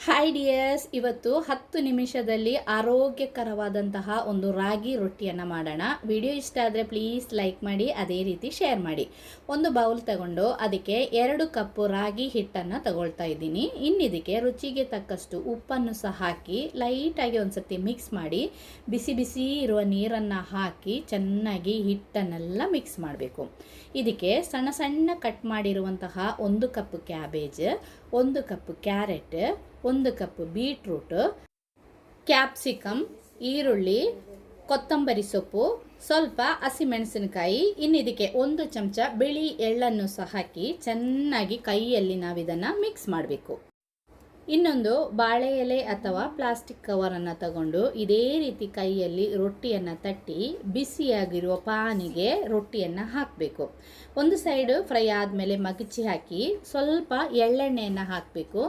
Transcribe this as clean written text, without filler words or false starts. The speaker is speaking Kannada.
ಹಾಯ್ ಡಿಯರ್ಸ್, ಇವತ್ತು 10 ನಿಮಿಷದಲ್ಲಿ ಆರೋಗ್ಯಕರವಾದಂತಹ ಒಂದು ರಾಗಿ ರೊಟ್ಟಿಯನ್ನು ಮಾಡೋಣ. ವಿಡಿಯೋ ಇಷ್ಟ ಆದರೆ ಪ್ಲೀಸ್ ಲೈಕ್ ಮಾಡಿ, ಅದೇ ರೀತಿ ಶೇರ್ ಮಾಡಿ. ಒಂದು ಬೌಲ್ ತಗೊಂಡು ಅದಕ್ಕೆ 2 ಕಪ್ ರಾಗಿ ಹಿಟ್ಟನ್ನು ತಗೊಳ್ತಾ ಇದ್ದೀನಿ. ಇನ್ನಿದಕ್ಕೆ ರುಚಿಗೆ ತಕ್ಕಷ್ಟು ಉಪ್ಪನ್ನು ಸಹ ಹಾಕಿ ಲೈಟಾಗಿ ಒಂದು ಸರ್ತಿ ಮಿಕ್ಸ್ ಮಾಡಿ ಬಿಸಿ ಬಿಸಿ ಇರುವ ನೀರನ್ನು ಹಾಕಿ ಚೆನ್ನಾಗಿ ಹಿಟ್ಟನ್ನೆಲ್ಲ ಮಿಕ್ಸ್ ಮಾಡಬೇಕು. ಇದಕ್ಕೆ ಸಣ್ಣ ಸಣ್ಣ ಕಟ್ ಮಾಡಿರುವಂತಹ 1 cup cabbage, 1 cup carrot, 1 cup beetroot, capsicum, ಈರುಳ್ಳಿ, ಕೊತ್ತಂಬರಿ ಸೊಪ್ಪು, ಸ್ವಲ್ಪ ಹಸಿಮೆಣಸಿನಕಾಯಿ, ಇನ್ನಿದಕ್ಕೆ 1 ಚಮಚ ಬಿಳಿ ಎಳ್ಳನ್ನು ಸಹ ಹಾಕಿ ಚೆನ್ನಾಗಿ ಕೈಯಲ್ಲಿ ನಾವಿದನ್ನು ಮಿಕ್ಸ್ ಮಾಡಬೇಕು. ಇನ್ನೊಂದು ಬಾಳೆ ಎಲೆ ಅಥವಾ ಪ್ಲಾಸ್ಟಿಕ್ ಕವರನ್ನು ತಗೊಂಡು ಇದೇ ರೀತಿ ಕೈಯಲ್ಲಿ ರೊಟ್ಟಿಯನ್ನು ತಟ್ಟಿ ಬಿಸಿಯಾಗಿರುವ ಪಾನಿಗೆ ರೊಟ್ಟಿಯನ್ನು ಹಾಕಬೇಕು. ಒಂದು ಸೈಡು ಫ್ರೈ ಆದಮೇಲೆ ಮಗಚಿ ಹಾಕಿ ಸ್ವಲ್ಪ ಎಳ್ಳೆಣ್ಣೆಯನ್ನು ಹಾಕಬೇಕು.